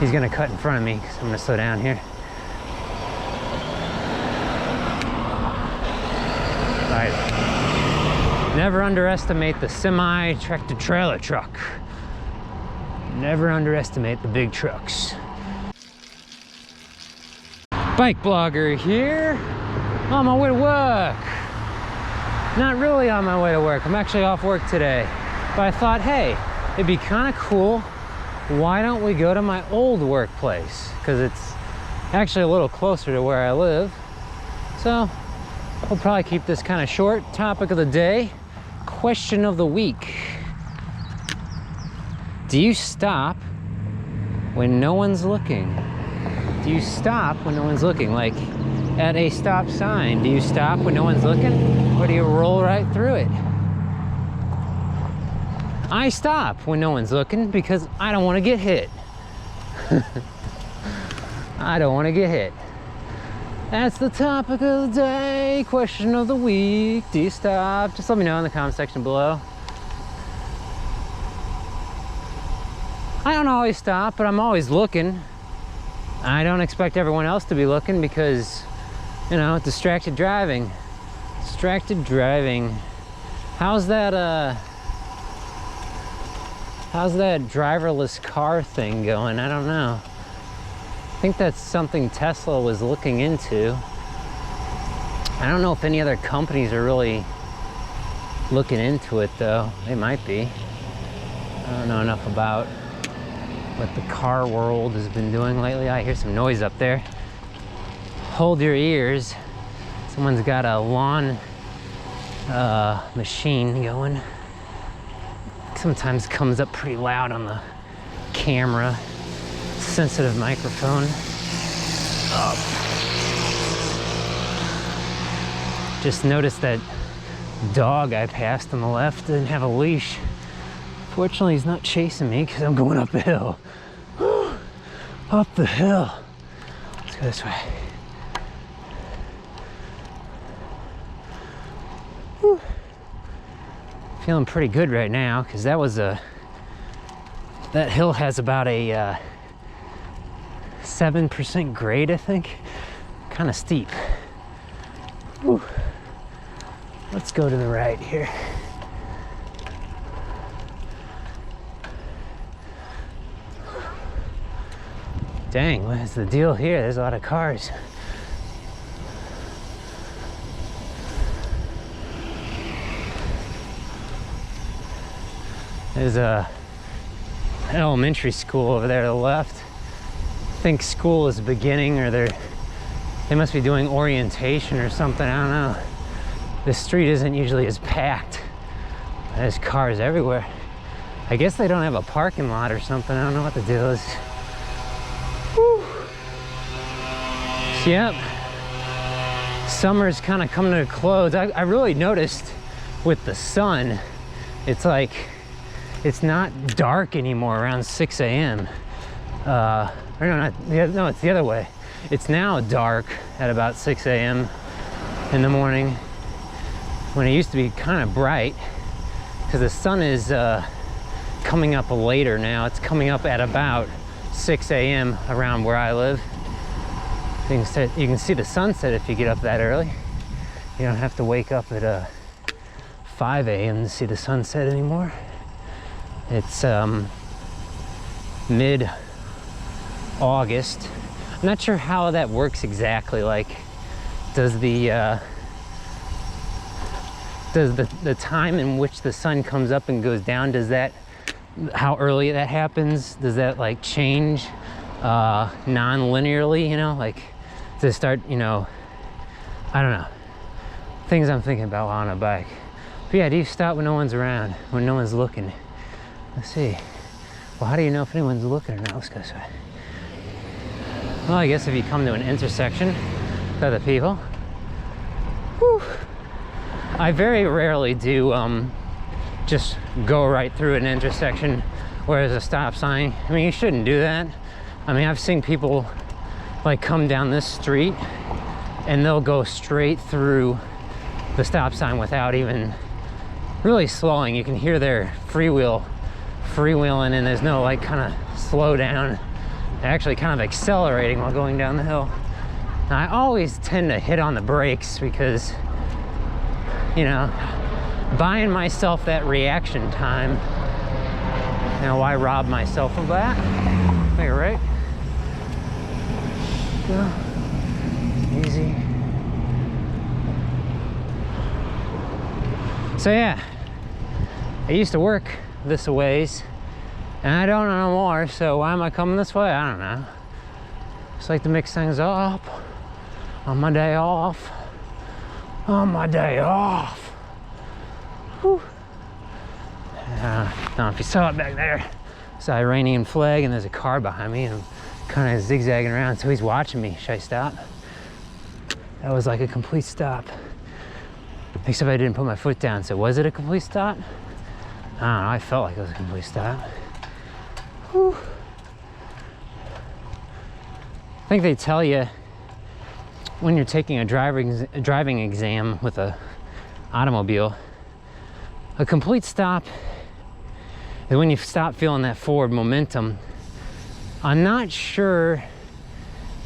He's gonna cut in front of me because I'm gonna slow down here. All right. Never underestimate the semi-tractor trailer truck. Never underestimate the big trucks. Bike blogger here, on my way to work. Not really on my way to work, I'm actually off work today. But I thought, hey, it'd be kind of cool, why don't we go to my old workplace? Because it's actually a little closer to where I live. So we'll probably keep this kind of short. Topic of the day, question of the week. Do you stop when no one's looking? Do you stop when no one's looking? Like at a stop sign, do you stop when no one's looking? Or do you roll right through it? I stop when no one's looking because I don't want to get hit. I don't want to get hit. That's the topic of the day, question of the week. Do you stop? Just let me know in the comment section below. I don't always stop, but I'm always looking. I don't expect everyone else to be looking because, you know, distracted driving. Distracted driving. How's that driverless car thing going? I don't know. I think that's something Tesla was looking into. I don't know if any other companies are really looking into it though. They might be. I don't know enough about what the car world has been doing lately. I hear some noise up there. Hold your ears. Someone's got a lawn machine going. Sometimes comes up pretty loud on the camera. Sensitive microphone. Just noticed that dog I passed on the left didn't have a leash. Fortunately, he's not chasing me because I'm going up the hill. Up the hill. Let's go this way. Whew. Feeling pretty good right now because that hill has about a 7% grade, I think. Kind of steep. Whew. Let's go to the right here. Dang, what is the deal here? There's a lot of cars. There's an elementary school over there to the left. I think school is beginning, or they must be doing orientation or something. I don't know. This street isn't usually as packed. There's cars everywhere. I guess they don't have a parking lot or something. I don't know what the deal is. Whew. So, yep. Summer's kind of coming to a close. I really noticed with the sun, it's like, it's not dark anymore around 6 a.m. Or no, it's the other way. It's now dark at about 6 a.m. in the morning when it used to be kind of bright because the sun is coming up later now. It's coming up at about 6 a.m. around where I live. You can see the sunset if you get up that early. You don't have to wake up at 5 a.m. to see the sunset anymore. It's mid-August. I'm not sure how that works exactly. Like, does the time in which the sun comes up and goes down, does that, how early that happens, does that like change non-linearly, you know? Like, does it start, you know, I don't know. Things I'm thinking about while on a bike. But yeah, do you stop when no one's around, when no one's looking? Let's see. Well, how do you know if anyone's looking or not? Let's go this way. Well, I guess if you come to an intersection with other people. Whew. I very rarely do just go right through an intersection where there's a stop sign. I mean, you shouldn't do that. I mean, I've seen people like come down this street and they'll go straight through the stop sign without even really slowing. You can hear their freewheeling, and there's no like kind of slow down actually kind of accelerating while going down the hill. Now, I always tend to hit on the brakes because, you know, buying myself that reaction time. Now, why rob myself of that? Make it right. Go. Easy. So yeah, I used to work this a ways, and I don't know more, so why am I coming this way? I don't know. Just like to mix things up on my day off. On my day off. Whew. I don't know if you saw it back there. It's the Iranian flag, and there's a car behind me, and I'm kind of zigzagging around, so he's watching me. Should I stop? That was like a complete stop. Except I didn't put my foot down, so was it a complete stop? I don't know, I felt like it was a complete stop. Whew. I think they tell you when you're taking a driving exam with a automobile, a complete stop is when you stop feeling that forward momentum. I'm not sure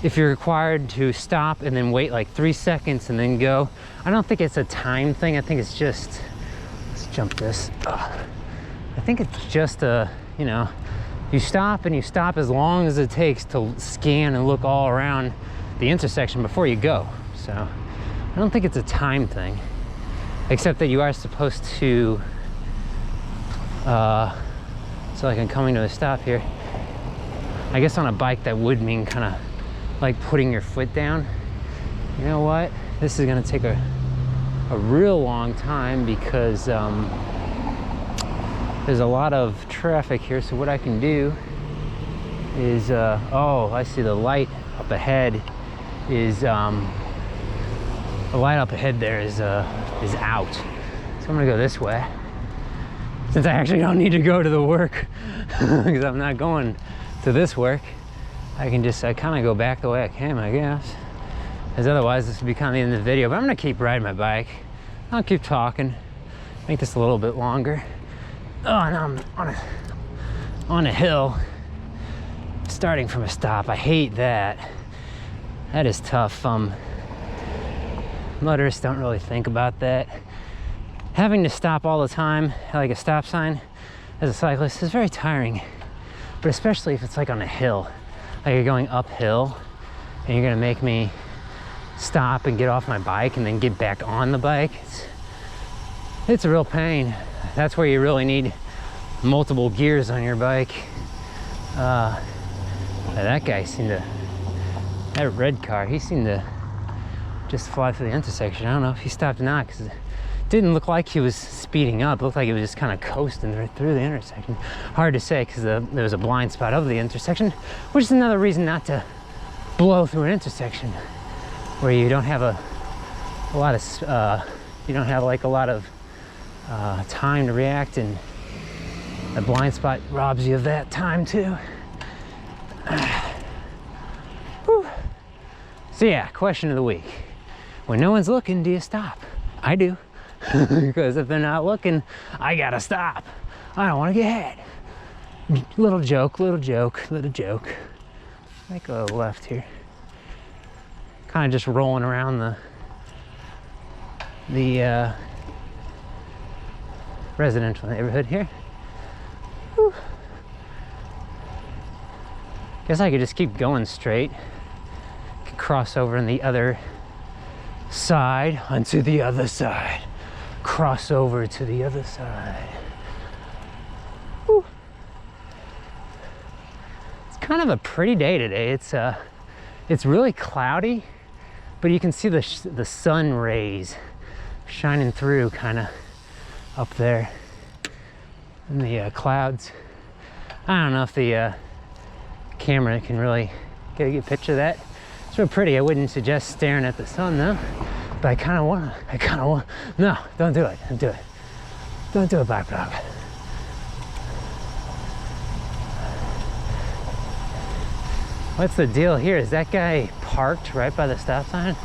if you're required to stop and then wait like 3 seconds and then go. I don't think it's a time thing. I think it's just, let's jump this. I think it's just a, you know, you stop, and you stop as long as it takes to scan and look all around the intersection before you go. So I don't think it's a time thing, except that you are supposed to, so like I'm coming to a stop here. I guess on a bike that would mean kind of like putting your foot down. You know what? This is gonna take a real long time because there's a lot of traffic here. So what I can do is, oh, I see the light up ahead is, the light up ahead there is out. So I'm gonna go this way, since I actually don't need to go to the work because I'm not going to this work. I can just kind of go back the way I came, I guess, because otherwise this would be kind of the end of the video. But I'm gonna keep riding my bike. I'll keep talking, make this a little bit longer. Oh, and I'm on a hill, starting from a stop. I hate that. That is tough. Motorists don't really think about that. Having to stop all the time, like a stop sign, as a cyclist is very tiring. But especially if it's like on a hill, like you're going uphill, and you're gonna make me stop and get off my bike and then get back on the bike. It's a real pain. That's where you really need multiple gears on your bike. That guy seemed to, that red car, he seemed to just fly through the intersection. I don't know if he stopped or not, because it didn't look like he was speeding up. It looked like he was just kind of coasting right through the intersection. Hard to say, because there was a blind spot of the intersection, which is another reason not to blow through an intersection where you don't have a lot of you don't have like a lot of time to react, and the blind spot robs you of that time too. So yeah, question of the week: when no one's looking, do you stop? I do. Because if they're not looking, I gotta stop. I don't want to get hit. Little joke, little joke, little joke. Make a left here. Kind of just rolling around the residential neighborhood here. Whew. Guess I could just keep going straight. Could cross over on the other side, onto the other side. Cross over to the other side. Whew. It's kind of a pretty day today. It's really cloudy, but you can see the sun rays shining through kind of up there in the clouds. I don't know if the camera can really get a good picture of that. It's real pretty. I wouldn't suggest staring at the sun though, but I kind of want, no, don't do it, don't do it. Don't do it, BikeBlogger. What's the deal here? Is that guy parked right by the stop sign?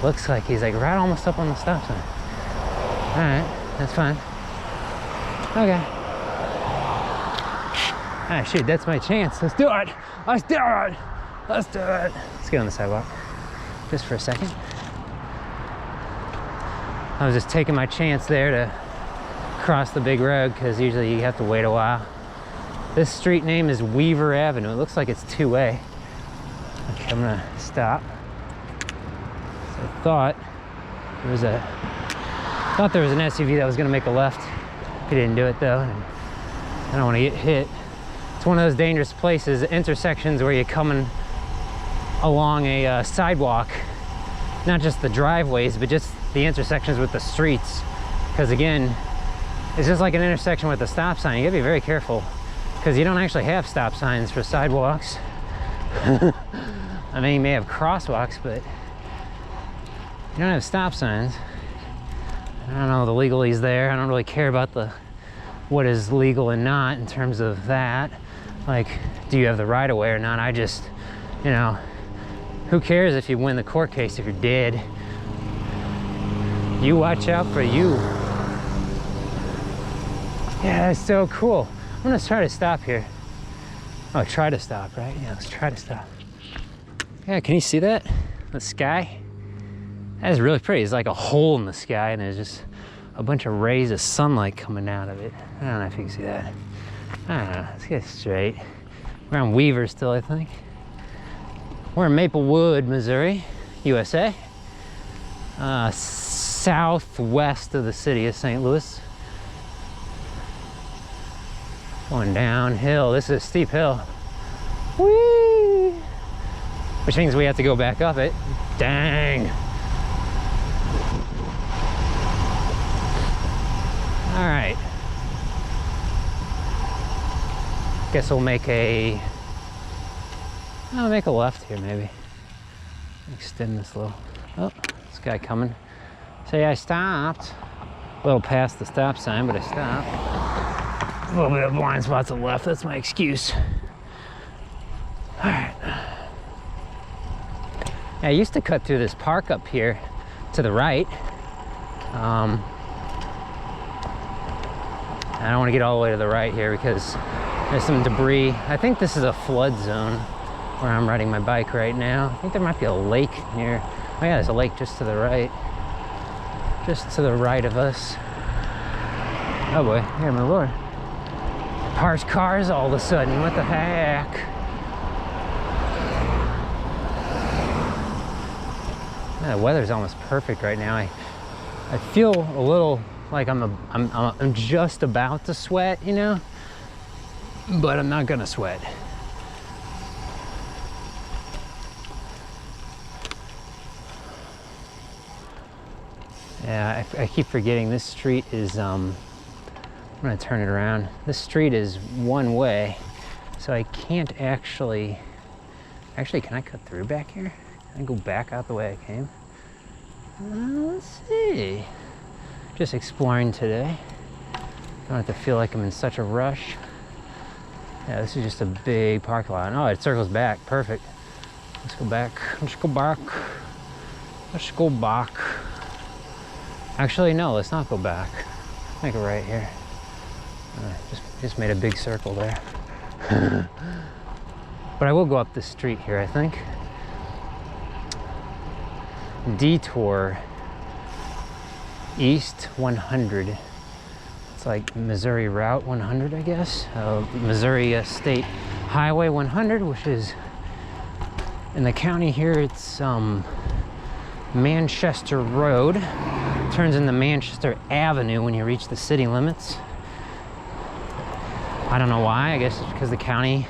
Looks like he's like right almost up on the stop sign. All right, that's fine. Okay. Ah, shoot, that's my chance. Let's do it. Let's do it. Let's do it. Let's get on the sidewalk just for a second. I was just taking my chance there to cross the big road because usually you have to wait a while. This street name is Weaver Avenue. It looks like it's two-way. Okay, I'm gonna stop. So I thought there was an SUV that was gonna make a left. He didn't do it though, and I don't want to get hit. It's one of those dangerous places, intersections where you're coming along a sidewalk, not just the driveways, but just the intersections with the streets. Because again, it's just like an intersection with a stop sign. You gotta be very careful because you don't actually have stop signs for sidewalks. I mean, you may have crosswalks, but you don't have stop signs. I don't know the legalese there. I don't really care about what is legal and not in terms of that. Like, do you have the right of way or not? I just, you know, who cares if you win the court case if you're dead? You watch out for you. Yeah, that's so cool. I'm gonna try to stop here. Oh, try to stop, right? Yeah, let's try to stop. Yeah, can you see that? The sky? That is really pretty. It's like a hole in the sky and there's just a bunch of rays of sunlight coming out of it. I don't know if you can see that. I don't know, let's get straight. We're on Weaver still, I think. We're in Maplewood, Missouri, USA. Southwest of the city of St. Louis. Going downhill. This is a steep hill. Whee! Which means we have to go back up it. Dang. All right. Guess we'll make I'll make a left here maybe. Extend this a little. Oh, this guy coming. Say I stopped. A little past the stop sign, but I stopped. A little bit of blind spots to the left, that's my excuse. All right. I used to cut through this park up here to the right. I don't want to get all the way to the right here because there's some debris. I think this is a flood zone where I'm riding my bike right now. I think there might be a lake near. Oh yeah, there's a lake just to the right. Just to the right of us. Oh boy, here my lord. Parked cars all of a sudden, what the heck? Yeah, the weather's almost perfect right now. I feel a little like I'm just about to sweat, you know, but I'm not gonna sweat. Yeah, I keep forgetting this street is, I'm gonna turn it around. This street is one way, so I can't actually, can I cut through back here? Can I go back out the way I came? Let's see. Just exploring today. Don't have to feel like I'm in such a rush. Yeah, this is just a big parking lot. Oh, it circles back, perfect. Let's go back, let's go back. Let's go back. Actually, no, let's not go back. Make it right here. Just made a big circle there. But I will go up this street here, I think. Detour East 100. It's like Missouri Route 100, I guess. Missouri State Highway 100, which is in the county here. It's Manchester Road. Turns into Manchester Avenue when you reach the city limits. I don't know why. I guess it's because the county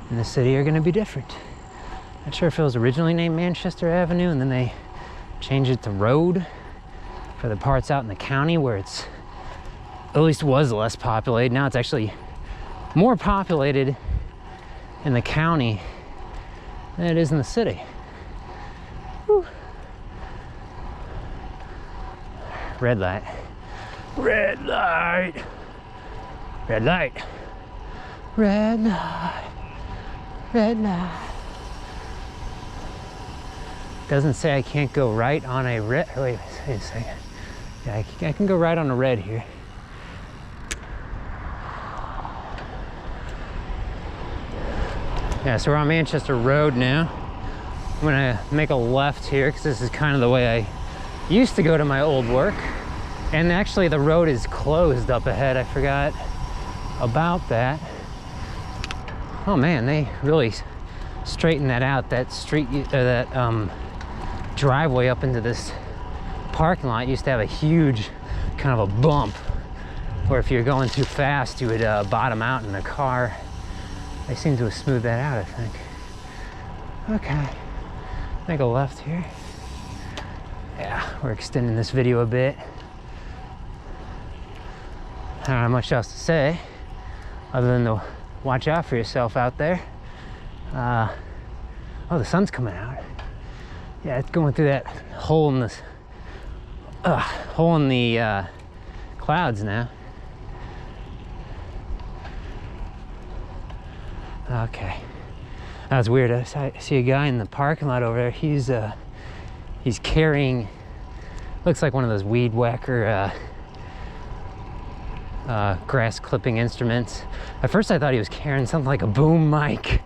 and the city are going to be different. Not sure if it was originally named Manchester Avenue and then they changed it to road for the parts out in the county where it's, at least was less populated. Now it's actually more populated in the county than it is in the city. Whew. Red light. Red light. Red light. Red light. Red light. Doesn't say I can't go right on a red. Wait a second. Yeah, I can go right on a red here. Yeah, so we're on Manchester Road now. I'm gonna make a left here because this is kind of the way I used to go to my old work. And actually the road is closed up ahead. I forgot about that. Oh man, they really straightened that out. That street, driveway up into this parking lot used to have a huge kind of a bump where if you're going too fast, you would bottom out in the car. They seem to have smoothed that out, I think. Okay, make a left here. Yeah, we're extending this video a bit. I don't have much else to say other than to watch out for yourself out there. Oh, the sun's coming out. Yeah, it's going through that hole in this clouds now. Okay, that was weird. I see a guy in the parking lot over there. He's carrying, looks like one of those weed whacker grass clipping instruments. At first I thought he was carrying something like a boom mic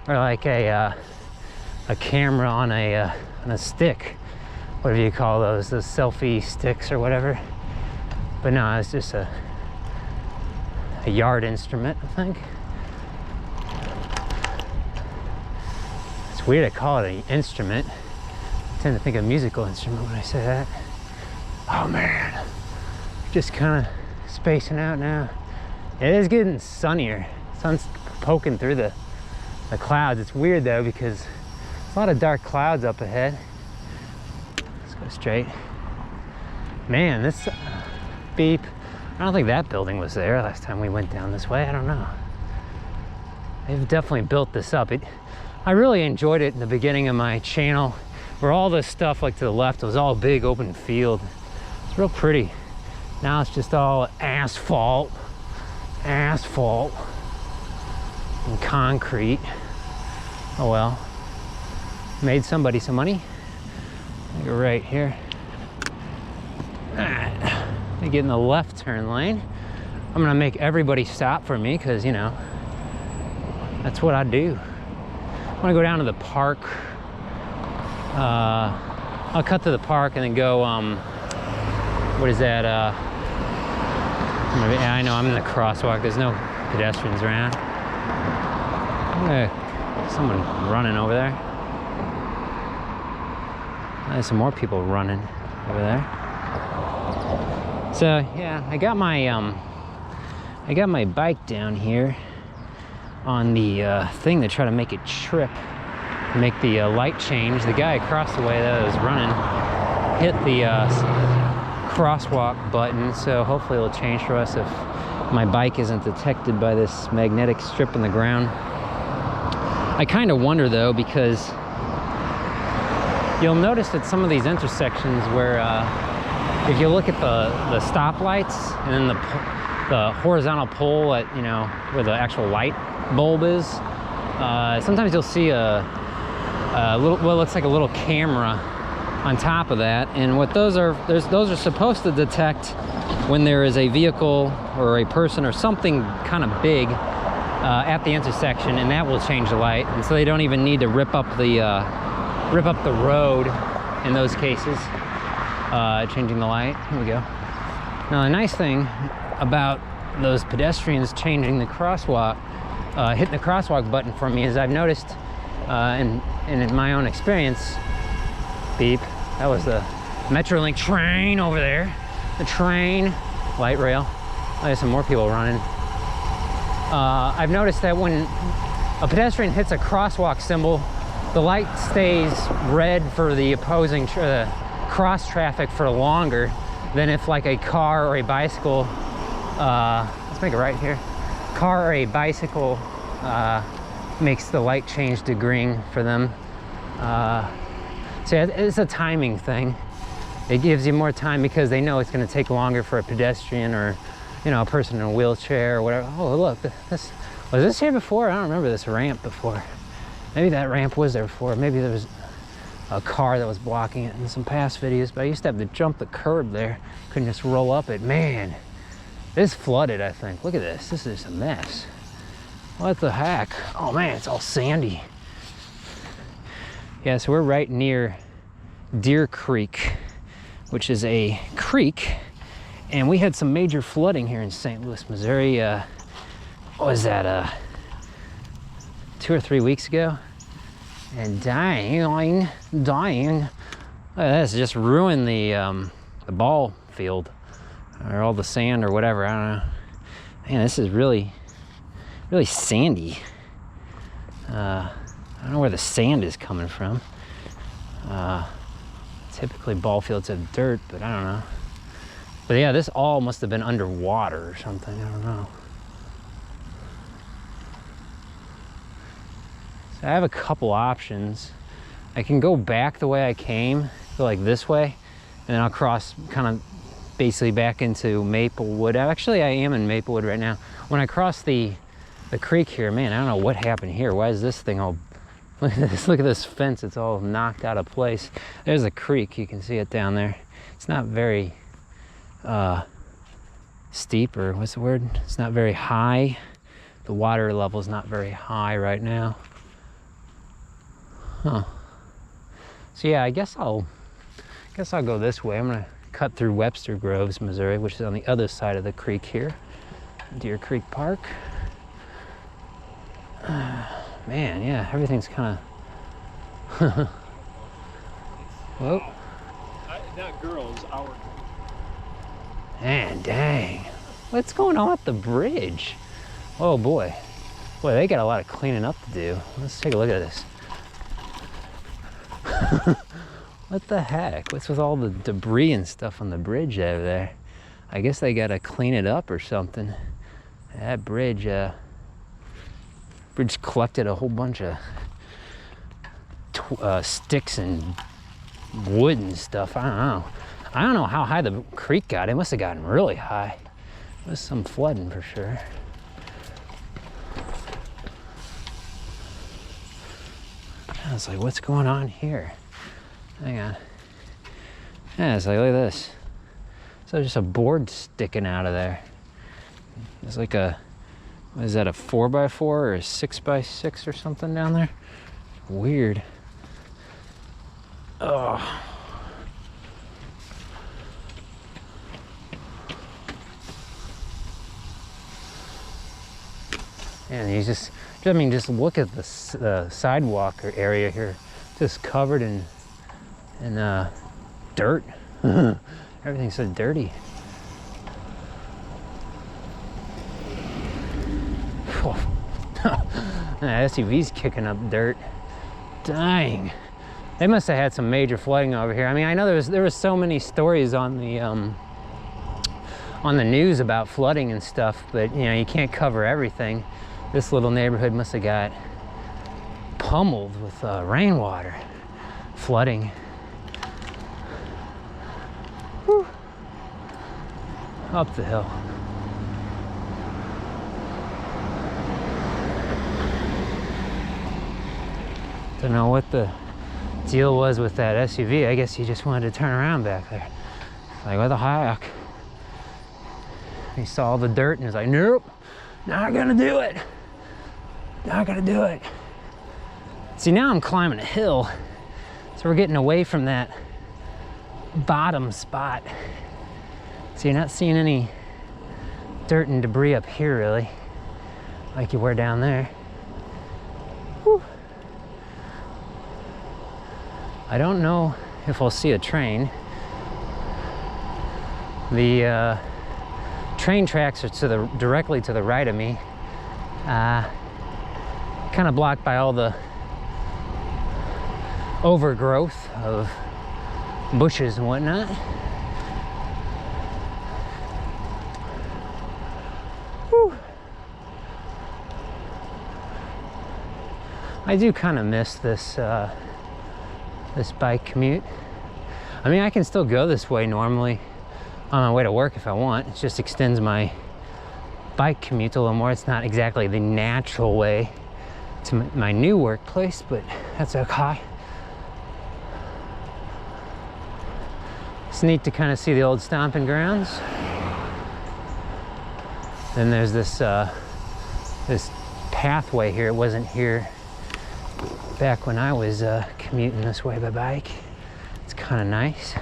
or like a camera on a stick, whatever you call those selfie sticks or whatever. But no, it's just a yard instrument, I think. It's weird I call it an instrument. I tend to think of a musical instrument when I say that. Oh man, just kind of spacing out now. It is getting sunnier. Sun's poking through the clouds. It's weird though because there's a lot of dark clouds up ahead. Let's go straight. Man, this beep. I don't think that building was there last time we went down this way. I don't know. They've definitely built this up. I really enjoyed it in the beginning of my channel where all this stuff like to the left was all big open field. It's real pretty. Now it's just all asphalt and concrete. Oh well, made somebody some money. Go right here. Alright, I get in the left turn lane. I'm gonna make everybody stop for me because, you know, that's what I do. I want to go down to the park. I'll cut to the park and then go, what is that? Yeah, I know I'm in the crosswalk. There's no pedestrians around. Someone running over there. There's some more people running over there. So yeah, I got my bike down here on the thing to try to make it trip, make the light change. The guy across the way that was running hit the crosswalk button, so hopefully it'll change for us if my bike isn't detected by this magnetic strip in the ground. I kind of wonder though, because you'll notice at some of these intersections where if you look at the stoplights and then the horizontal pole at, you know, where the actual light bulb is, sometimes you'll see a little, what looks like a little camera on top of that, and what those are supposed to detect when there is a vehicle or a person or something kind of big at the intersection, and that will change the light. And so they don't even need to rip up the road in those cases, changing the light. Here we go. Now the nice thing about those pedestrians changing the crosswalk, hitting the crosswalk button for me, is I've noticed, and in my own experience, beep, that was the Metrolink train over there. The train, light rail. Oh, there's some more people running. I've noticed that when a pedestrian hits a crosswalk symbol, the light stays red for the opposing cross traffic for longer than if like a car or a bicycle, let's make it right here, car or a bicycle makes the light change to green for them. So it's a timing thing. It gives you more time because they know it's going to take longer for a pedestrian or, you know, a person in a wheelchair or whatever. Oh, look, was this here before? I don't remember this ramp before. Maybe that ramp was there before. Maybe there was a car that was blocking it in some past videos, but I used to have to jump the curb there. Couldn't just roll up it. Man, this flooded, I think. Look at this. This is a mess. What the heck? Oh man, it's all sandy. Yeah, so we're right near Deer Creek, which is a creek, and we had some major flooding here in St. Louis, Missouri. What was that, 2 or 3 weeks ago? And dying. That's just ruined the ball field, or all the sand or whatever, I don't know. Man, this is really sandy. I don't know where the sand is coming from. Typically ball fields have dirt, but I don't know. But yeah, this all must have been underwater or something, I don't know. So I have a couple options. I can go back the way I came, go like this way, and then I'll cross kind of basically back into Maplewood. Actually, I am in Maplewood right now. When I cross the creek here, man, I don't know what happened here. Why is this thing all, look at this fence, it's all knocked out of place. There's a creek, you can see it down there. It's not very steep, or what's the word? It's not very high. The water level is not very high right now. Huh. So yeah, I guess I'll go this way. I'm gonna cut through Webster Groves, Missouri, which is on the other side of the creek here. Deer Creek Park. Man, yeah, everything's kind of. Whoa. That girl is our. Man, dang. What's going on with the bridge? Oh boy. Boy, they got a lot of cleaning up to do. Let's take a look at this. What the heck? What's with all the debris and stuff on the bridge over there? I guess they gotta clean it up or something. That bridge collected a whole bunch of sticks and wood and stuff. I don't know how high the creek got. It must have gotten really high. There was some flooding for sure. I was like, what's going on here? Hang on. Yeah, it's like, look at this. So just a board sticking out of there. It's like a, what is that, a 4x4 or a 6x6 or something down there? Weird. Oh. And you just look at the sidewalk or area here, just covered in dirt. Everything's so dirty. That SUV's kicking up dirt. Dang. They must have had some major flooding over here. I mean, I know there was so many stories on the news about flooding and stuff, but you know, you can't cover everything. This little neighborhood must have got pummeled with rainwater, flooding. Whew. Up the hill. Don't know what the deal was with that SUV. I guess he just wanted to turn around back there. Like, what the heck? He saw all the dirt and was like, nope, not gonna do it. Not gonna do it. See, now I'm climbing a hill, so we're getting away from that bottom spot. So you're not seeing any dirt and debris up here, really, like you were down there. Whew. I don't know if I'll see a train. The train tracks are directly to the right of me. Kind of blocked by all the overgrowth of bushes and whatnot. Whew. I do kind of miss this this bike commute. I mean, I can still go this way normally on my way to work if I want. It just extends my bike commute a little more. It's not exactly the natural way to my new workplace, but that's okay. It's neat to kind of see the old stomping grounds. Then there's this this pathway here. It wasn't here back when I was commuting this way by bike. It's kind of nice.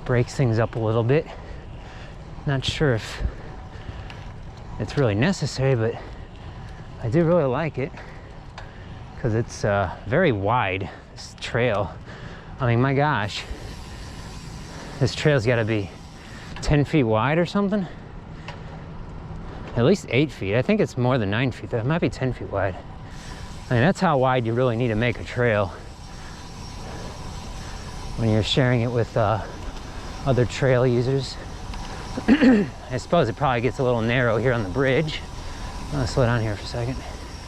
Breaks things up a little bit. Not sure if it's really necessary, but I do really like it because it's very wide, this trail. I mean, my gosh, this trail's got to be 10 feet wide or something. At least 8 feet. I think it's more than 9 feet. That might be 10 feet wide. I mean, that's how wide you really need to make a trail when you're sharing it with other trail users. I suppose it probably gets a little narrow here on the bridge. I'll slow down here for a second.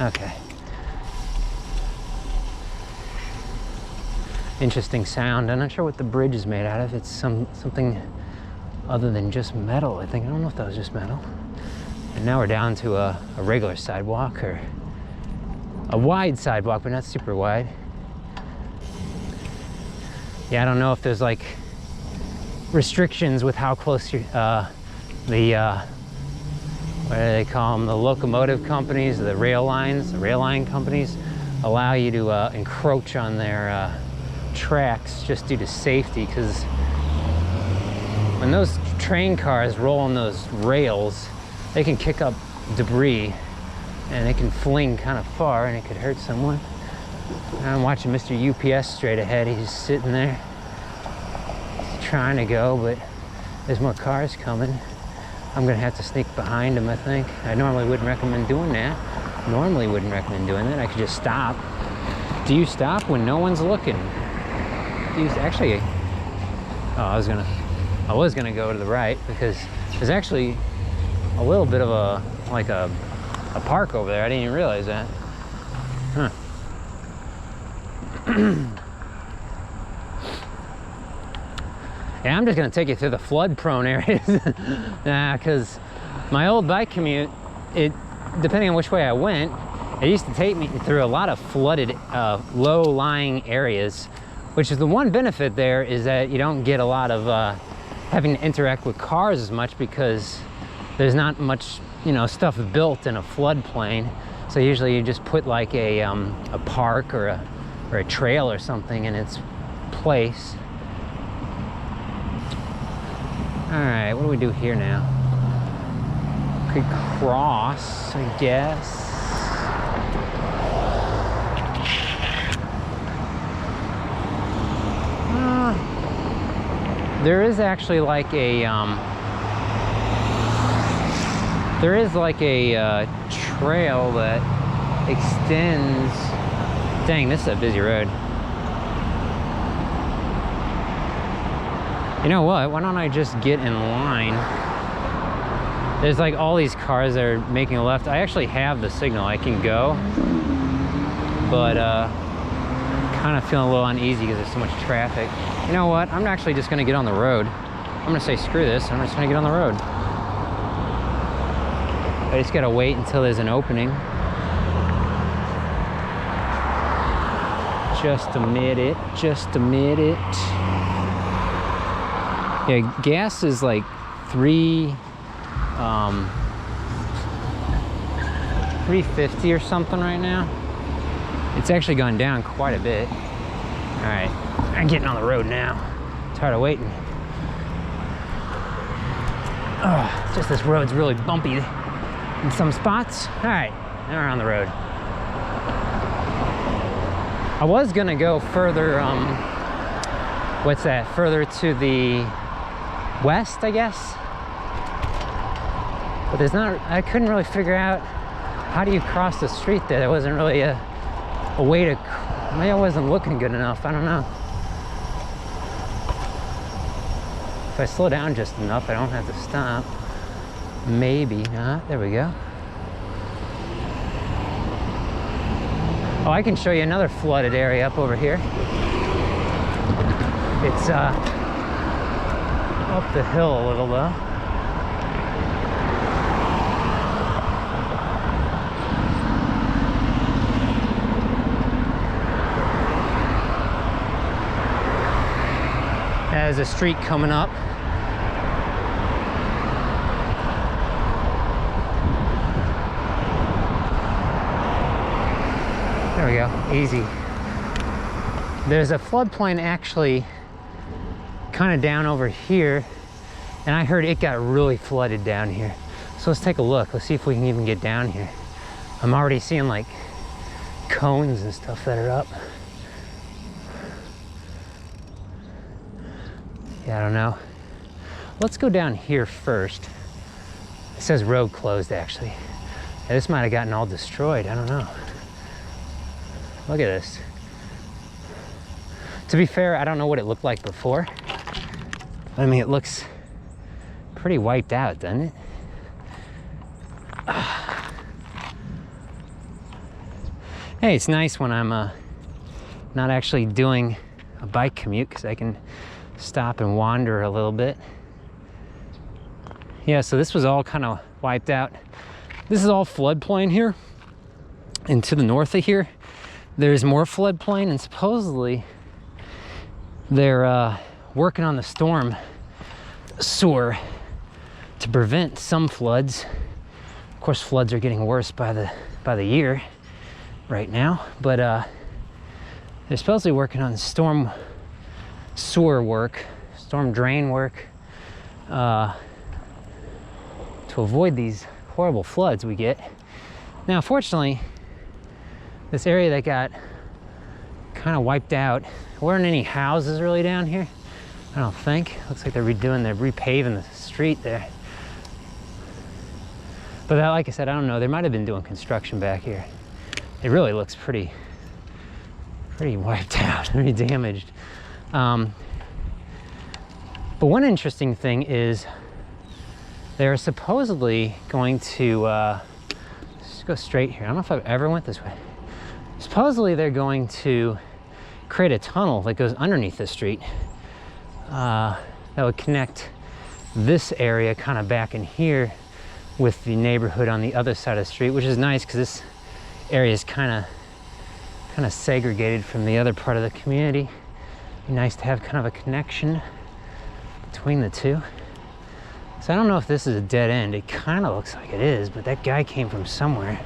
Okay. Interesting sound. I'm not sure what the bridge is made out of. It's something other than just metal, I think. I don't know if that was just metal. And now we're down to a regular sidewalk, or a wide sidewalk, but not super wide. Yeah, I don't know if there's like restrictions with how close you're, what do they call them? The locomotive companies, the rail line companies allow you to encroach on their tracks just due to safety, because when those train cars roll on those rails, they can kick up debris and they can fling kind of far and it could hurt someone. I'm watching Mr. UPS straight ahead. He's sitting there. He's trying to go, but there's more cars coming. I'm gonna have to sneak behind him, I think. I normally wouldn't recommend doing that. I could just stop. Do you stop when no one's looking? Actually, I was gonna go to the right because there's actually a little bit of a park over there. I didn't even realize that. Huh. Yeah, I'm just gonna take you through the flood-prone areas. Because my old bike commute, depending on which way I went, it used to take me through a lot of flooded, low-lying areas, which is the one benefit there is that you don't get a lot of having to interact with cars as much, because there's not much, stuff built in a floodplain. So usually you just put like a park or a trail or something in its place. All right, what do we do here now? Could cross, I guess. There is actually like a trail that extends. Dang, this is a busy road. You know what? Why don't I just get in line? There's like all these cars that are making a left. I actually have the signal. I can go, but kind of feeling a little uneasy because there's so much traffic. You know what? I'm actually just gonna get on the road. I'm gonna say screw this. I'm just gonna get on the road. I just gotta wait until there's an opening. Just a minute. Yeah, gas is like $3.50 or something right now. It's actually gone down quite a bit. All right, I'm getting on the road now. Tired of waiting. Oh, just this road's really bumpy in some spots. All right, now we're on the road. I was gonna go further, what's that? Further to the west, I guess. But there's not, I couldn't really figure out how do you cross the street there. There wasn't really a way to, maybe I wasn't looking good enough, I don't know. If I slow down just enough, I don't have to stop. Maybe not, there we go. Oh, I can show you another flooded area up over here. It's up the hill a little though. There's a street coming up. we go, easy. There's a floodplain actually kind of down over here, and I heard it got really flooded down here. So let's take a look. Let's see if we can even get down here. I'm already seeing like cones and stuff that are up. Yeah, I don't know. Let's go down here first. It says road closed actually. Yeah, this might have gotten all destroyed. I don't know. Look at this. To be fair, I don't know what it looked like before. I mean, it looks pretty wiped out, doesn't it? Hey, it's nice when I'm not actually doing a bike commute because I can stop and wander a little bit. Yeah, so this was all kind of wiped out. This is all floodplain here. And to the north of here, there's more floodplain, and supposedly they're working on the storm sewer to prevent some floods. Of course, floods are getting worse by the year right now, but they're supposedly working on storm sewer work, storm drain work, to avoid these horrible floods we get. Now, fortunately, this area that got kind of wiped out, there weren't any houses really down here, I don't think. Looks like they're repaving the street there. But that, like I said, I don't know, they might have been doing construction back here. It really looks pretty wiped out, pretty damaged. But one interesting thing is they're supposedly going to, let's go straight here. I don't know if I've ever went this way. Supposedly they're going to create a tunnel that goes underneath the street that would connect this area kind of back in here with the neighborhood on the other side of the street, which is nice because this area is kind of segregated from the other part of the community. Be nice to have kind of a connection between the two. So I don't know if this is a dead end. It kind of looks like it is, but that guy came from somewhere.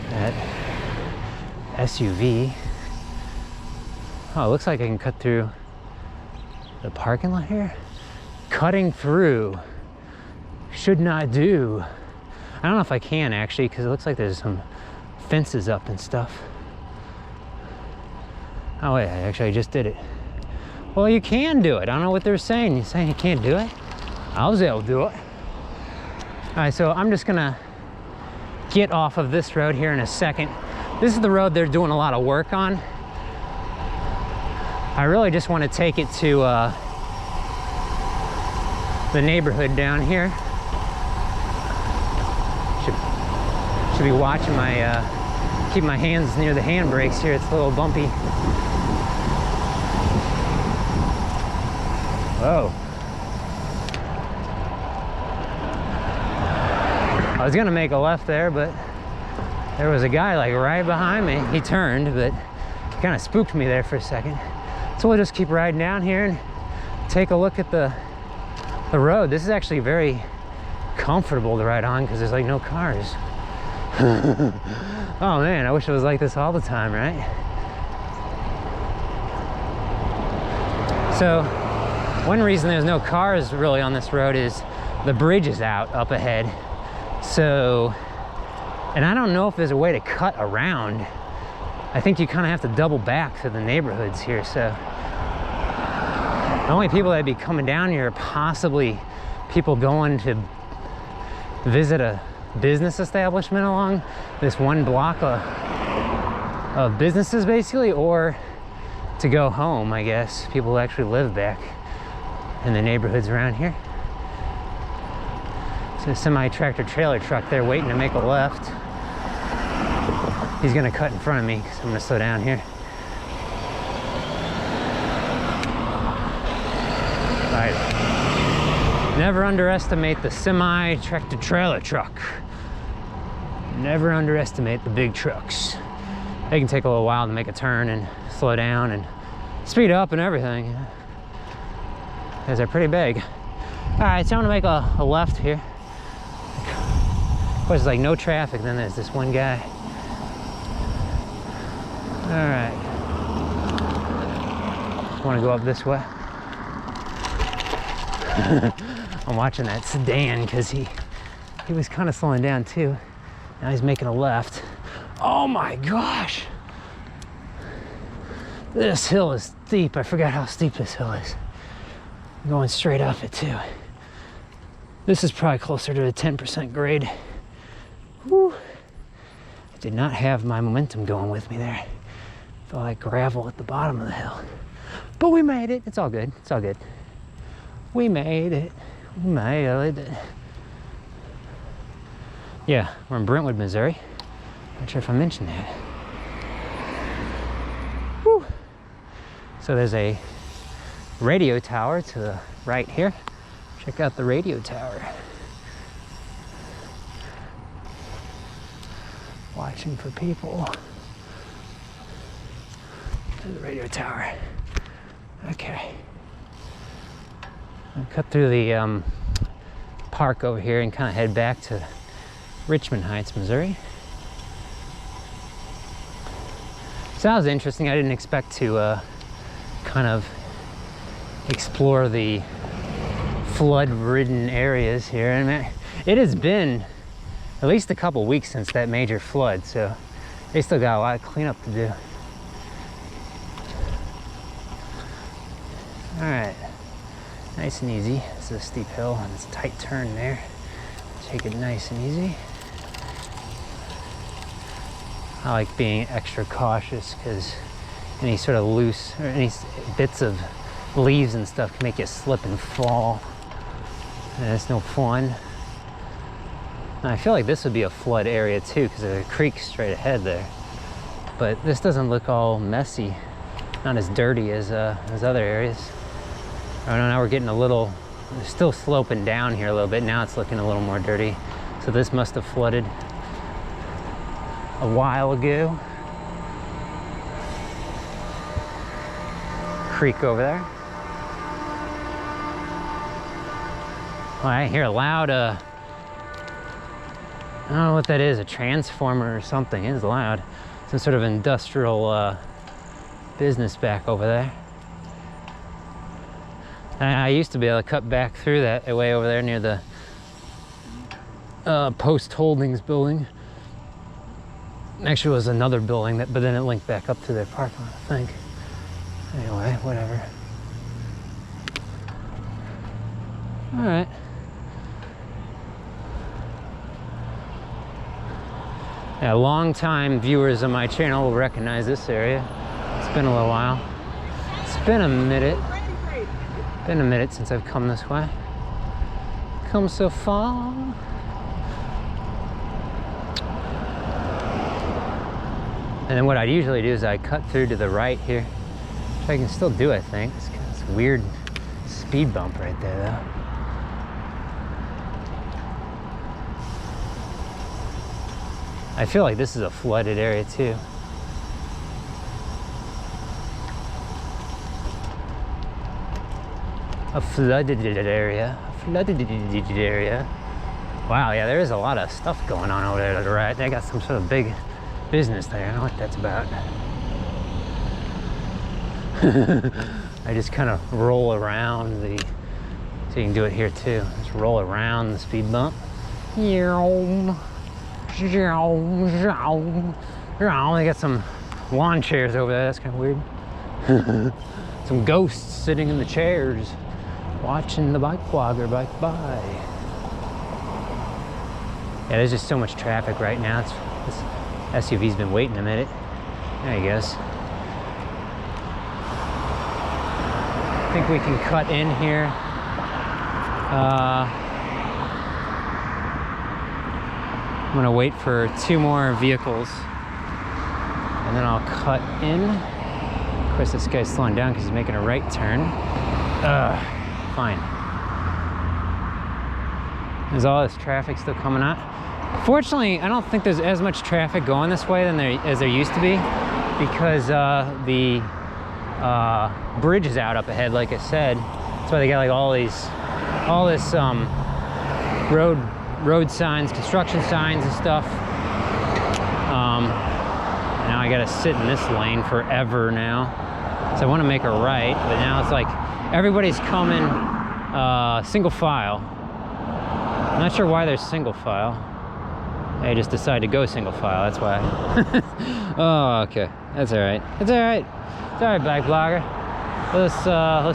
That SUV. Oh, it looks like I can cut through the parking lot here. Cutting through. Should not do. I don't know if I can actually, because it looks like there's some fences up and stuff. Oh wait, I just did it. Well, you can do it. I don't know what they're saying. You're saying you can't do it? I was able to do it. All right, so I'm just gonna get off of this road here in a second. This is the road they're doing a lot of work on. I really just want to take it to the neighborhood down here. Should be watching my, keep my hands near the handbrakes here. It's a little bumpy. Whoa. I was gonna make a left there, but there was a guy like right behind me. He turned, but he kind of spooked me there for a second. So we'll just keep riding down here and take a look at the road. This is actually very comfortable to ride on because there's like no cars. Oh man, I wish it was like this all the time, right? So one reason there's no cars really on this road is the bridge is out up ahead. So, and I don't know if there's a way to cut around. I think you kind of have to double back to the neighborhoods here. So the only people that'd be coming down here are possibly people going to visit a business establishment along this one block of businesses basically, or to go home, I guess. People who actually live back in the neighborhoods around here. So a semi-tractor trailer truck there waiting to make a left. He's gonna cut in front of me because I'm gonna slow down here. All right. Never underestimate the semi-tractor trailer truck. Never underestimate the big trucks. They can take a little while to make a turn and slow down and speed up and everything, because they're pretty big. All right, so I'm gonna make a left here. Of course, there's like no traffic, then there's this one guy. All right. Want to go up this way? I'm watching that sedan because he was kind of slowing down too. Now he's making a left. Oh my gosh! This hill is steep. I forgot how steep this hill is. I'm going straight up it too. This is probably closer to a 10% grade. Whew. I did not have my momentum going with me there. Felt like gravel at the bottom of the hill. But we made it. It's all good. It's all good. We made it. We made it. Yeah, we're in Brentwood, Missouri. Not sure if I mentioned that. Whew. So there's a radio tower to the right here. Check out the radio tower. Watching for people. There's the radio tower. Okay. I'll cut through the park over here and kind of head back to Richmond Heights, Missouri. So that was interesting. I didn't expect to kind of explore the flood-ridden areas here. And it has been at least a couple weeks since that major flood, so they still got a lot of cleanup to do. All right, nice and easy. It's a steep hill and it's a tight turn there. Take it nice and easy. I like being extra cautious because any sort of loose or any bits of leaves and stuff can make you slip and fall. And it's no fun. And I feel like this would be a flood area too because there's a creek straight ahead there. But this doesn't look all messy, not as dirty as other areas. I don't know, now we're getting a little, it's still sloping down here a little bit. Now it's looking a little more dirty. So this must have flooded a while ago. Creek over there. Well, I hear a loud, I don't know what that is, a transformer or something. It's loud. Some sort of industrial business back over there. I used to be able to cut back through that way over there near the Post Holdings building. Actually, it was another building, but then it linked back up to their parking lot, I think. Anyway, whatever. All right. Yeah, long-time viewers of my channel will recognize this area. It's been a little while. It's been a minute. Been a minute since I've come this way. Come so far. And then what I usually do is I cut through to the right here, which I can still do, I think. It's kind of this weird speed bump right there, though. I feel like this is a flooded area, too. A flooded area. A flooded area. Wow, yeah, there is a lot of stuff going on over there to the right. They got some sort of big business there. I don't know what that's about. I just kind of roll around the, so you can do it here too. Just roll around the speed bump. They got some lawn chairs over there. That's kind of weird. Some ghosts sitting in the chairs watching the bike blogger bike by. Yeah, there's just so much traffic right now. This SUV's been waiting a minute. There he goes. I think we can cut in here. I'm gonna wait for 2 more vehicles and then I'll cut in. Of course, this guy's slowing down because he's making a right turn. Fine. There's all this traffic still coming out. Fortunately, I don't think there's as much traffic going this way as there used to be because the bridge is out up ahead, like I said. That's why they got like all this road signs, construction signs and stuff. Now I gotta sit in this lane forever now. So I wanna make a right, but now it's like everybody's coming single file. I'm not sure why there's single file. I just decided to go single file, that's why. Oh, okay, that's all right. It's all right. It's all right, bike blogger. Let's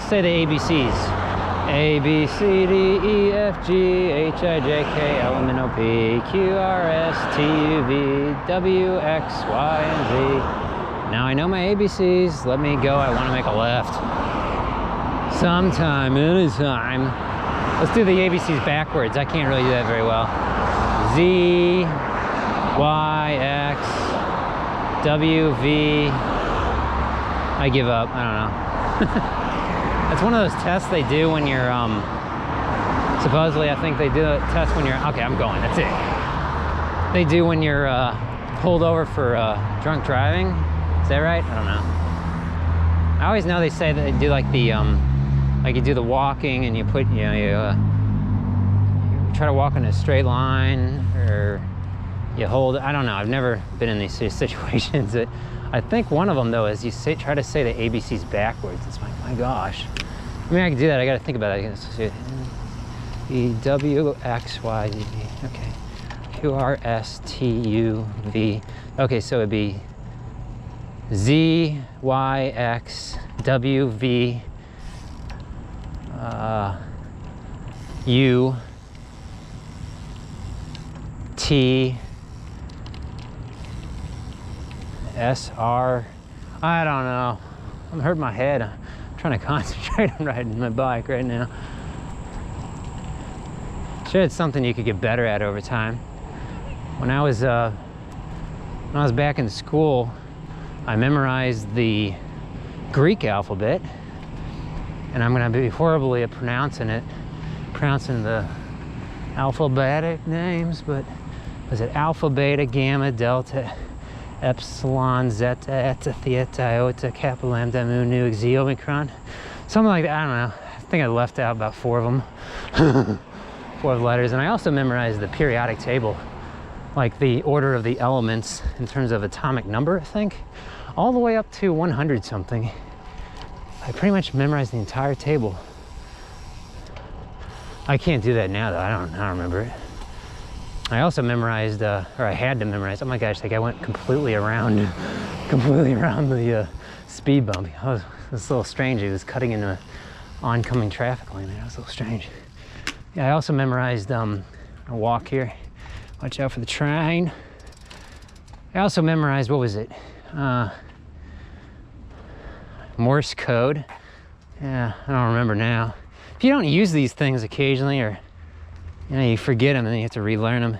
say the ABCs. A, B, C, D, E, F, G, H, I, J, K, L, M, N, O, P, Q, R, S, T, U, V, W, X, Y, and Z. Now I know my ABCs. Let me go. I want to make a left. Sometime, anytime. Let's do the ABCs backwards. I can't really do that very well. Z, Y, X, W, V. I give up. I don't know. It's one of those tests they do when you're, supposedly I think they do a test when you're, okay, I'm going, that's it. They do when you're pulled over for drunk driving. Is that right? I don't know. I always know they say that they do like the, like you do the walking and you put, you know, you try to walk in a straight line, or you hold, I don't know, I've never been in these situations. I think one of them though is you try to say the ABCs backwards. It's like, my gosh. I mean, I can do that. I got to think about it. E, W, X, Y, Z, okay. Q, R, S, T, U, V. Okay, so it'd be Z, Y, X, W, V, U, T, S, R. I don't know. I'm hurting my head. I'm trying to concentrate on riding my bike right now. Sure, it's something you could get better at over time. When I was back in school, I memorized the Greek alphabet, and I'm going to be horribly at pronouncing the alphabetic names, but was it alpha, beta, gamma, delta, epsilon, zeta, eta, theta, iota, kappa, lambda, mu, nu, xi, omicron, something like that. I don't know. I think I left out about 4 of them. 4 letters. And I also memorized the periodic table, like the order of the elements in terms of atomic number, I think, all the way up to 100 something. I pretty much memorized the entire table. I can't do that now though. I don't remember it. I also memorized, or I had to memorize, oh my gosh, like I went completely around the speed bump. It was a little strange. It was cutting into an oncoming traffic lane there. It was a little strange. Yeah, I also memorized, a walk here. Watch out for the train. I also memorized, what was it? Morse code. Yeah, I don't remember now. If you don't use these things occasionally, or you know, you forget them and then you have to relearn them.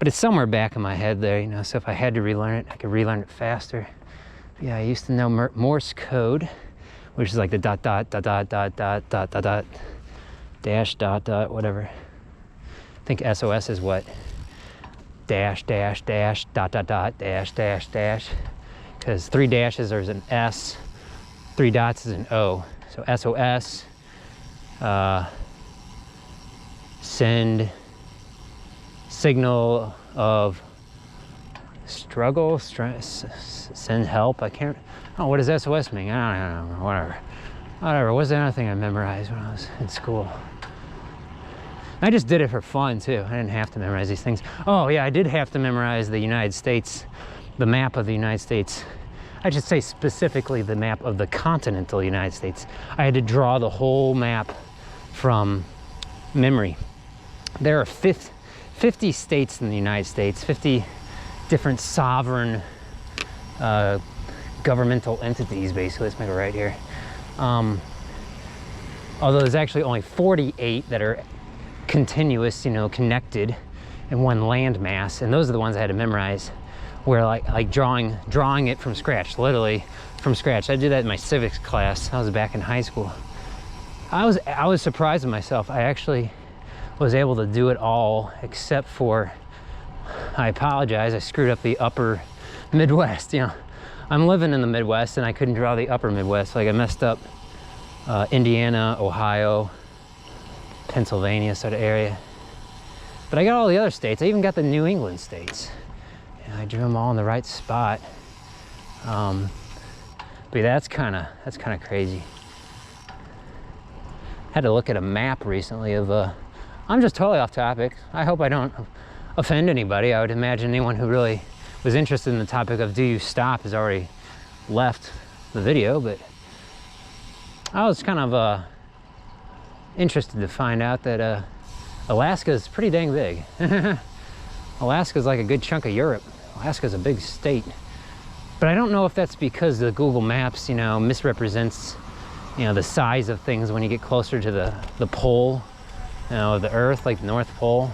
But it's somewhere back in my head there, you know, so if I had to relearn it, I could relearn it faster. But yeah, I used to know Morse code, which is like the dot, dot, dot, dot, dot, dot, dot, dot, dot, dash, dot, dot, whatever. I think SOS is what? Dash, dash, dash, dot, dot, dot, dash, dash, dash. Because 3 dashes is an S, 3 dots is an O. So SOS, send signal of struggle, stress, send help. I can't, oh, what does SOS mean? I don't know, whatever. What's the other thing I memorized when I was in school? I just did it for fun too. I didn't have to memorize these things. Oh yeah, I did have to memorize the United States, the map of the United States. I should say specifically the map of the continental United States. I had to draw the whole map from memory. There are 50 states in the United States, 50 different sovereign governmental entities, basically. Let's make it right here. Although there's actually only 48 that are continuous, you know, connected in one land mass, and those are the ones I had to memorize, where like drawing it from scratch, literally from scratch. I did that in my civics class. I was back in high school. I was surprised at myself. I actually was able to do it all, except for, I apologize, I screwed up the upper Midwest. You know, I'm living in the Midwest and I couldn't draw the upper Midwest. Like I messed up Indiana, Ohio, Pennsylvania sort of area. But I got all the other states. I even got the New England states. And I drew them all in the right spot. But yeah, that's kind of crazy. Had to look at a map recently of I'm just totally off topic. I hope I don't offend anybody. I would imagine anyone who really was interested in the topic of do you stop has already left the video, but I was kind of interested to find out that Alaska is pretty dang big. Alaska is like a good chunk of Europe. Alaska is a big state. But I don't know if that's because the Google Maps, you know, misrepresents, you know, the size of things when you get closer to the pole, you know, of the Earth, like the North Pole.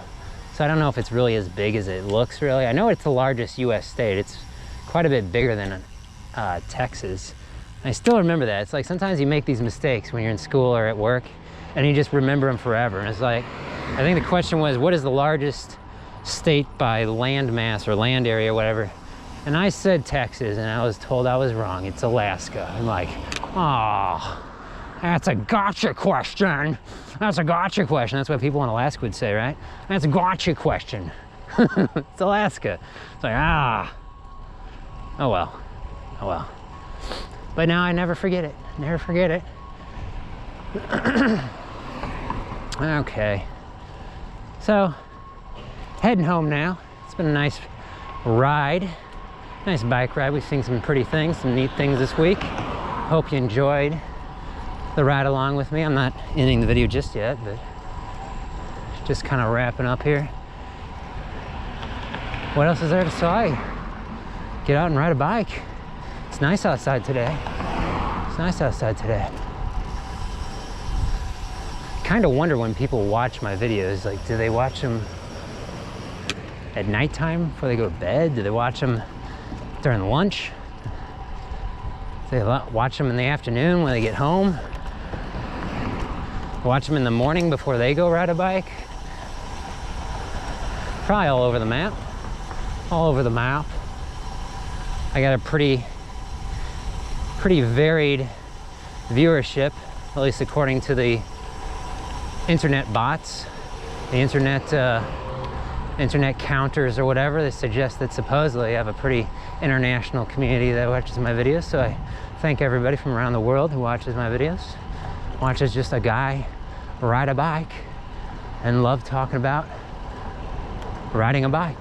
So I don't know if it's really as big as it looks, really. I know it's the largest U.S. state. It's quite a bit bigger than Texas. I still remember that. It's like sometimes you make these mistakes when you're in school or at work, and you just remember them forever. And it's like, I think the question was, what is the largest state by land mass or land area or whatever? And I said Texas, and I was told I was wrong. It's Alaska. I'm like, oh, that's a gotcha question. That's a gotcha question. That's what people in Alaska would say, right? That's a gotcha question. It's Alaska. It's like, oh well, oh well. But now I never forget it. Never forget it. Okay. So, heading home now. It's been a nice ride. Nice bike ride. We've seen some pretty things, some neat things this week. Hope you enjoyed the ride along with me. I'm not ending the video just yet, but just kind of wrapping up here. What else is there to say? Get out and ride a bike. It's nice outside today. It's nice outside today. Kind of wonder when people watch my videos, like, do they watch them at nighttime before they go to bed? Do they watch them during lunch? Do they watch them in the afternoon when they get home? Watch them in the morning before they go ride a bike? Probably all over the map. All over the map. I got a pretty varied viewership, at least according to the internet bots, the internet counters or whatever. They suggest that supposedly I have a pretty international community that watches my videos. So I thank everybody from around the world who watches my videos. Watches just a guy ride a bike and love talking about riding a bike.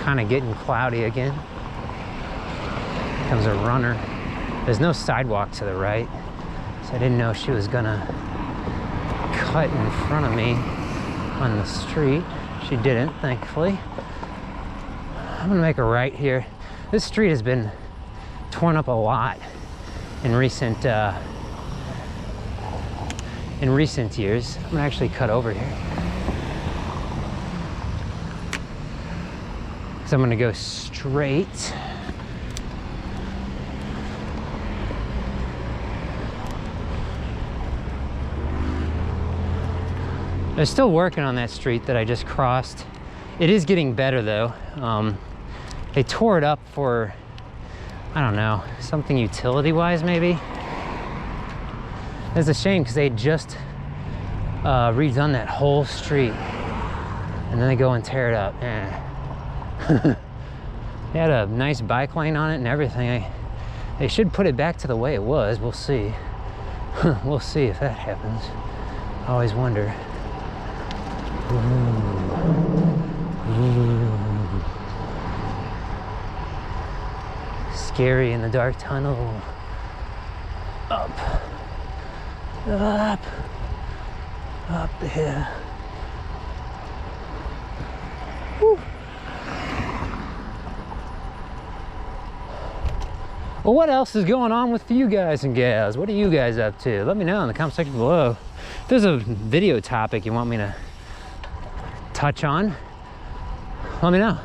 Kind of getting cloudy again. Comes a runner. There's no sidewalk to the right, so I didn't know she was gonna cut in front of me on the street. She didn't, thankfully. I'm gonna make a right here. This street has been torn up a lot in recent years. I'm gonna actually cut over here. So I'm gonna go straight. They're still working on that street that I just crossed. It is getting better though. They tore it up for, I don't know, something utility-wise maybe. It's a shame because they just redone that whole street, and then they go and tear it up. They had a nice bike lane on it and everything. They should put it back to the way it was. We'll see. We'll see if that happens. I always wonder. Scary in the dark tunnel. Up the hill. Woo. Well, what else is going on with you guys and gals? What are you guys up to? Let me know in the comment section below. If there's a video topic you want me to touch on, let me know.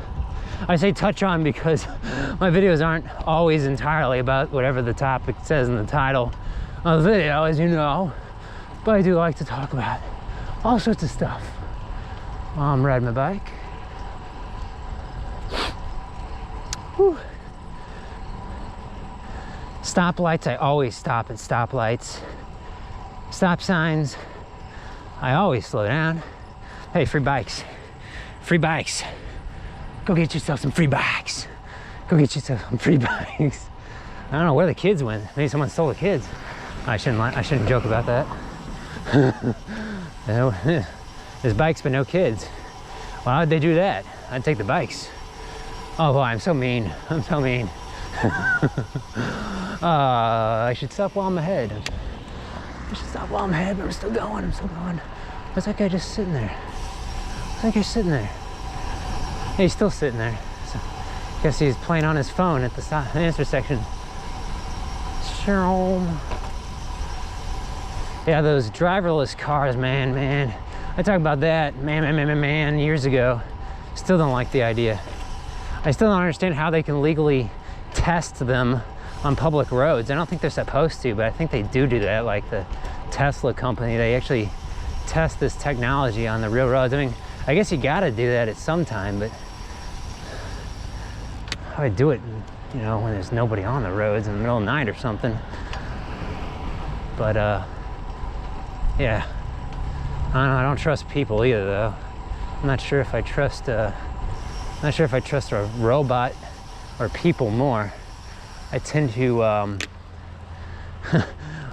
I say touch on because my videos aren't always entirely about whatever the topic says in the title of the video, as you know, but I do like to talk about all sorts of stuff while I'm riding my bike. Whew. Stoplights, I always stop at stoplights. Stop signs, I always slow down. Hey, free bikes. Free bikes. Go get yourself some free bikes. Go get yourself some free bikes. I don't know where the kids went. Maybe someone stole the kids. I shouldn't joke about that. There's bikes but no kids. Why would they do that? I'd take the bikes. Oh boy, I'm so mean. I'm so mean. I should stop while I'm ahead. I should stop while I'm ahead, but I'm still going. I'm still going. What's that guy just sitting there? What's that guy sitting there? Hey, he's still sitting there. So, guess he's playing on his phone at the intersection. Yeah, those driverless cars, man. I talked about that, man, years ago. Still don't like the idea. I still don't understand how they can legally test them on public roads. I don't think they're supposed to, but I think they do that. Like the Tesla company, they actually test this technology on the real roads. I mean, I guess you gotta do that at some time, but I do it, you know, when there's nobody on the roads in the middle of the night or something. But yeah, I don't trust people either, though. I'm not sure if I trust a robot or people more. I tend to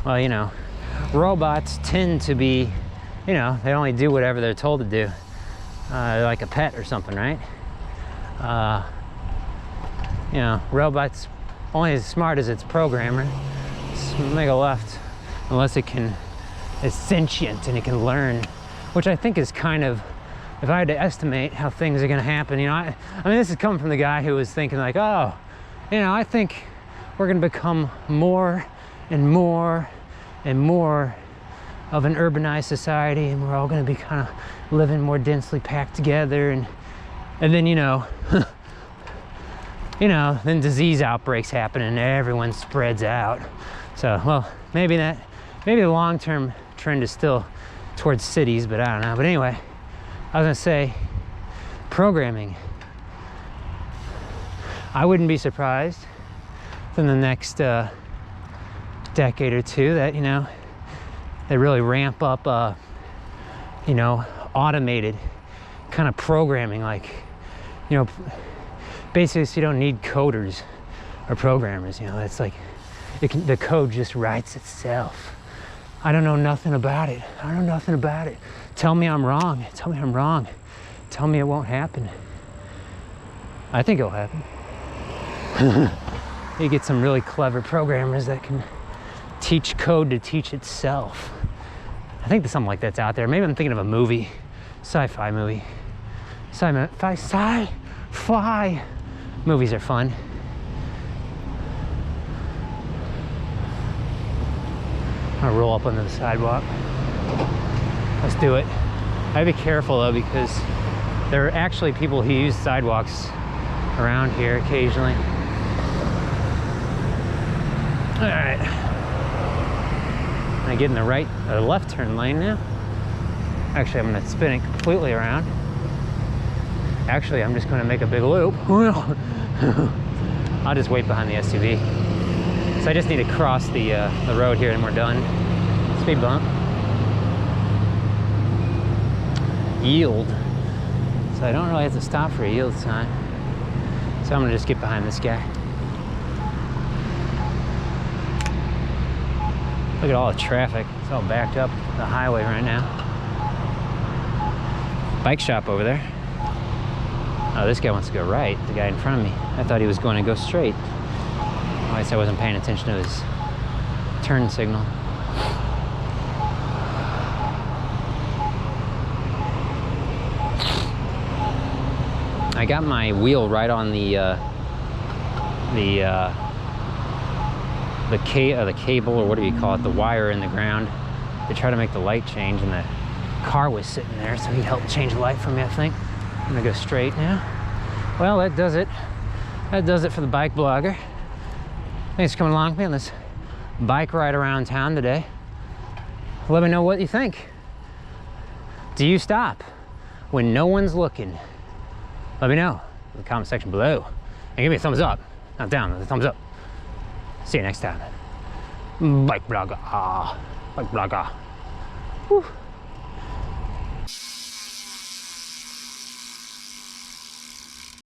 well, you know, robots tend to be, you know, they only do whatever they're told to do, like a pet or something, right? You know, robots only as smart as its programmer. Make a left unless it's sentient and it can learn, which I think is kind of, if I had to estimate how things are going to happen, you know, I mean, this is coming from the guy who was thinking like, oh, you know, I think we're going to become more and more and more of an urbanized society, and we're all going to be kind of living more densely packed together, and then, you know, you know, then disease outbreaks happen and everyone spreads out. So, well, maybe the long-term trend is still towards cities, but I don't know. But anyway, I was gonna say, programming. I wouldn't be surprised in the next decade or two that, you know, they really ramp up, you know, automated kind of programming, like, you know, basically so you don't need coders or programmers, you know, it's like, the code just writes itself. I don't know nothing about it. I know nothing about it. Tell me I'm wrong. Tell me I'm wrong. Tell me it won't happen. I think it'll happen. You get some really clever programmers that can teach code to teach itself. I think there's something like that's out there. Maybe I'm thinking of a movie, sci-fi movie. Sci-fi movies are fun. I'll roll up onto the sidewalk. Let's do it. I have to be careful though, because there are actually people who use sidewalks around here occasionally. All right. I get in the right or left turn lane now. Actually, I'm gonna spin it completely around. Actually, I'm just gonna make a big loop. I'll just wait behind the SUV. So I just need to cross the road here and we're done. Speed bump. Yield. So I don't really have to stop for a yield sign. So I'm gonna just get behind this guy. Look at all the traffic. It's all backed up the highway right now. Bike shop over there. Oh, this guy wants to go right, the guy in front of me. I thought he was going to go straight. I guess I wasn't paying attention to his turn signal. I got my wheel right on the cable, or what do you call it, the wire in the ground to try to make the light change, and the car was sitting there, so he helped change the light for me, I think. I'm gonna go straight now. Well, that does it. That does it for the bike blogger. Thanks for coming along with me on this bike ride around town today. Let me know what you think. Do you stop when no one's looking? Let me know in the comment section below. And give me a thumbs up. Not down, a thumbs up. See you next time. Bike blogger. Bike blogger. Whew.